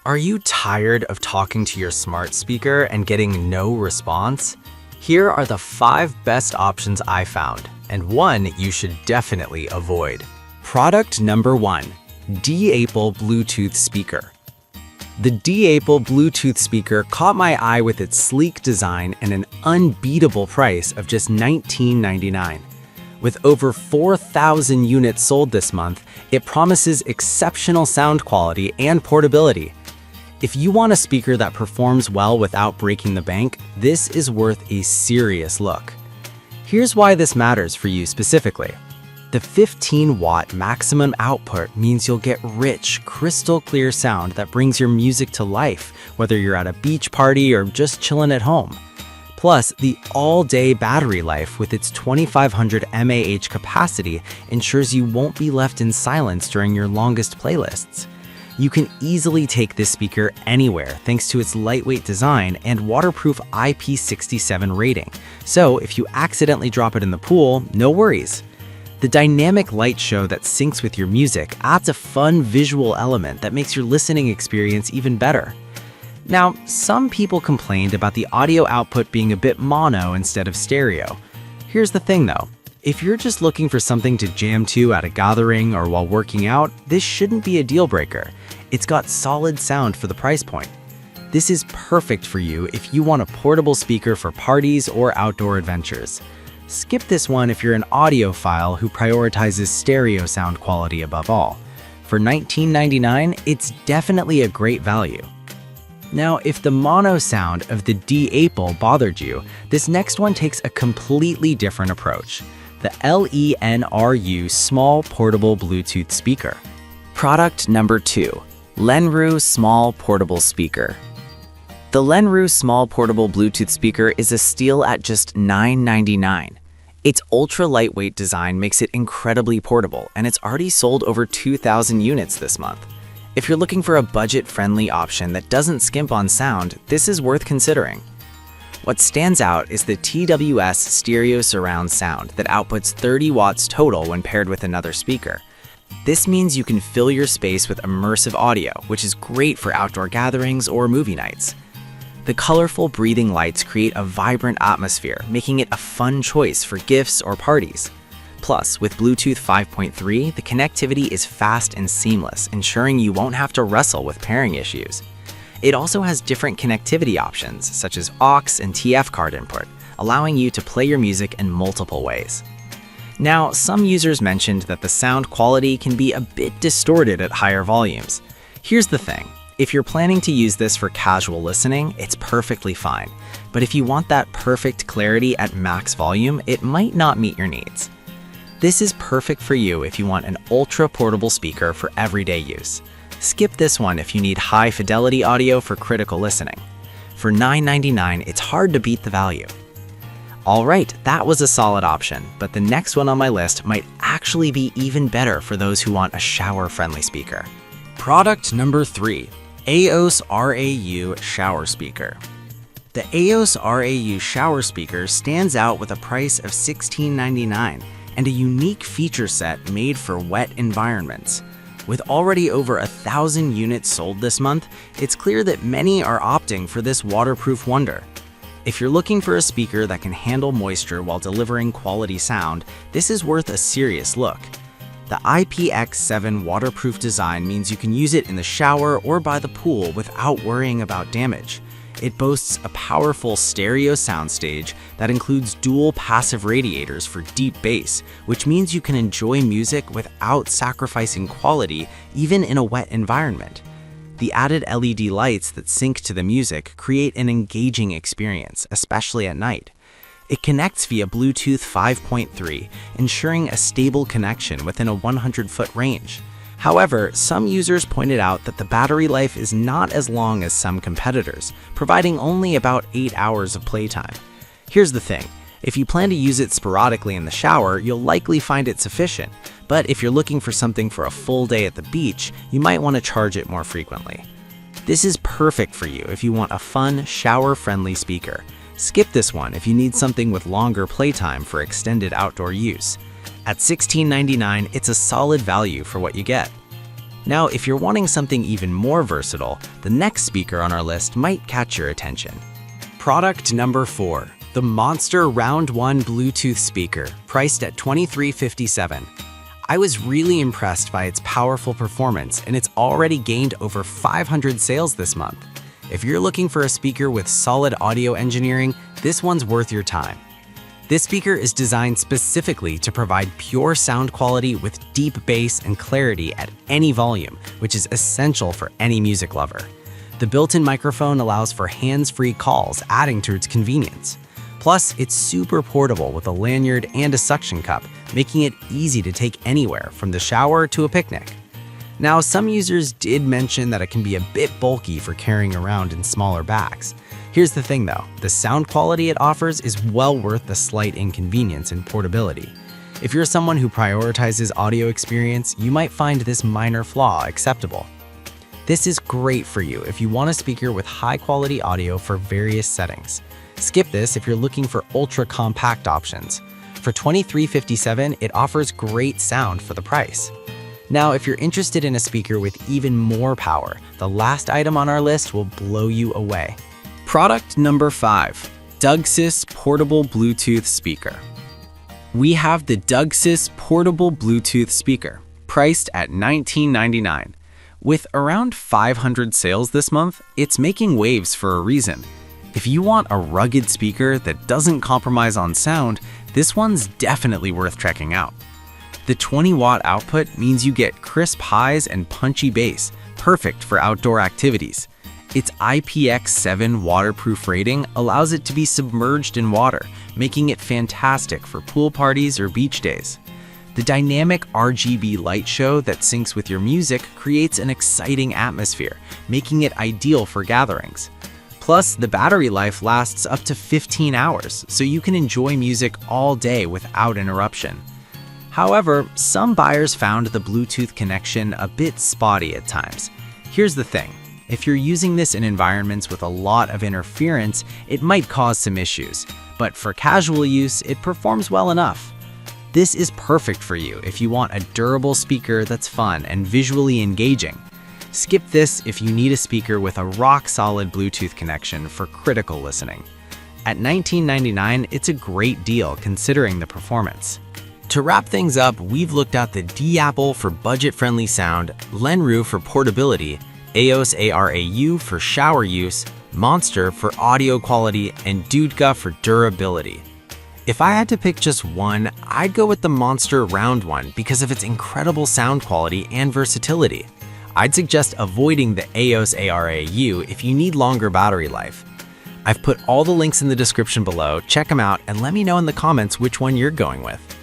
Are you tired of talking to your smart speaker and getting no response? Here are the 5 best options I found, and one you should definitely avoid. Product number 1, D-Apple Bluetooth Speaker. The D-Apple Bluetooth speaker caught my eye with its sleek design and an unbeatable price of just $19.99. With over 4,000 units sold this month, it promises exceptional sound quality and portability. If you want a speaker that performs well without breaking the bank, this is worth a serious look. Here's why this matters for you specifically. The 15-watt maximum output means you'll get rich, crystal clear sound that brings your music to life, whether you're at a beach party or just chilling at home. Plus, the all-day battery life with its 2,500 mAh capacity ensures you won't be left in silence during your longest playlists. You can easily take this speaker anywhere thanks to its lightweight design and waterproof IP67 rating. So if you accidentally drop it in the pool, no worries. The dynamic light show that syncs with your music adds a fun visual element that makes your listening experience even better. Now, some people complained about the audio output being a bit mono instead of stereo. Here's the thing though, if you're just looking for something to jam to at a gathering or while working out, this shouldn't be a deal breaker. It's got solid sound for the price point. This is perfect for you if you want a portable speaker for parties or outdoor adventures. Skip this one if you're an audiophile who prioritizes stereo sound quality above all. For $19.99, it's definitely a great value. Now, if the mono sound of the D-Apple bothered you, this next one takes a completely different approach. The LENRU Small Portable Bluetooth Speaker. Product number 2, Lenru Small Portable Speaker. The Lenru Small Portable Bluetooth Speaker is a steal at just $9.99. Its ultra-lightweight design makes it incredibly portable, and it's already sold over 2,000 units this month. If you're looking for a budget-friendly option that doesn't skimp on sound, this is worth considering. What stands out is the TWS stereo surround sound that outputs 30 watts total when paired with another speaker. This means you can fill your space with immersive audio, which is great for outdoor gatherings or movie nights. The colorful breathing lights create a vibrant atmosphere, making it a fun choice for gifts or parties. Plus, with Bluetooth 5.3, the connectivity is fast and seamless, ensuring you won't have to wrestle with pairing issues. It also has different connectivity options, such as aux and TF card input, allowing you to play your music in multiple ways. Now, some users mentioned that the sound quality can be a bit distorted at higher volumes. Here's the thing. If you're planning to use this for casual listening, it's perfectly fine. But if you want that perfect clarity at max volume, it might not meet your needs. This is perfect for you if you want an ultra-portable speaker for everyday use. Skip this one if you need high-fidelity audio for critical listening. For $9.99, it's hard to beat the value. Alright, that was a solid option, but the next one on my list might actually be even better for those who want a shower-friendly speaker. Product number 3, AOS RAU Shower Speaker. The AOS RAU Shower Speaker stands out with a price of $16.99 and a unique feature set made for wet environments. With already over 1,000 units sold this month, it's clear that many are opting for this waterproof wonder. If you're looking for a speaker that can handle moisture while delivering quality sound, this is worth a serious look. The IPX7 waterproof design means you can use it in the shower or by the pool without worrying about damage. It boasts a powerful stereo soundstage that includes dual passive radiators for deep bass, which means you can enjoy music without sacrificing quality even in a wet environment. The added LED lights that sync to the music create an engaging experience, especially at night. It connects via Bluetooth 5.3, ensuring a stable connection within a 100-foot range. However, some users pointed out that the battery life is not as long as some competitors, providing only about 8 hours of playtime. Here's the thing. If you plan to use it sporadically in the shower, you'll likely find it sufficient. But if you're looking for something for a full day at the beach, you might want to charge it more frequently. This is perfect for you if you want a fun, shower-friendly speaker. Skip this one if you need something with longer playtime for extended outdoor use. At $16.99, it's a solid value for what you get. Now, if you're wanting something even more versatile, the next speaker on our list might catch your attention. Product number 4, the Monster Round 1 Bluetooth speaker, priced at $23.57. I was really impressed by its powerful performance, and it's already gained over 500 sales this month. If you're looking for a speaker with solid audio engineering, this one's worth your time. This speaker is designed specifically to provide pure sound quality with deep bass and clarity at any volume, which is essential for any music lover. The built-in microphone allows for hands-free calls, adding to its convenience. Plus, it's super portable with a lanyard and a suction cup, making it easy to take anywhere, from the shower to a picnic. Now, some users did mention that it can be a bit bulky for carrying around in smaller bags. Here's the thing though, the sound quality it offers is well worth the slight inconvenience and portability. If you're someone who prioritizes audio experience, you might find this minor flaw acceptable. This is great for you if you want a speaker with high-quality audio for various settings. Skip this if you're looking for ultra-compact options. For $23.57, it offers great sound for the price. Now, if you're interested in a speaker with even more power, the last item on our list will blow you away. Product number 5, Dougsys Portable Bluetooth Speaker. We have the Dougsys Portable Bluetooth Speaker, priced at $19.99. With around 500 sales this month, it's making waves for a reason. If you want a rugged speaker that doesn't compromise on sound, this one's definitely worth checking out. The 20-watt output means you get crisp highs and punchy bass, perfect for outdoor activities. Its IPX7 waterproof rating allows it to be submerged in water, making it fantastic for pool parties or beach days. The dynamic RGB light show that syncs with your music creates an exciting atmosphere, making it ideal for gatherings. Plus, the battery life lasts up to 15 hours, so you can enjoy music all day without interruption. However, some buyers found the Bluetooth connection a bit spotty at times. Here's the thing. If you're using this in environments with a lot of interference, it might cause some issues, but for casual use, it performs well enough. This is perfect for you if you want a durable speaker that's fun and visually engaging. Skip this if you need a speaker with a rock-solid Bluetooth connection for critical listening. At $19.99, it's a great deal considering the performance. To wrap things up, we've looked at the D-Apple for budget-friendly sound, Lenru for portability, EOS ARAU for shower use, Monster for audio quality, and Dudka for durability. If I had to pick just one, I'd go with the Monster Round 1 because of its incredible sound quality and versatility. I'd suggest avoiding the EOS ARAU if you need longer battery life. I've put all the links in the description below, check them out, and let me know in the comments which one you're going with.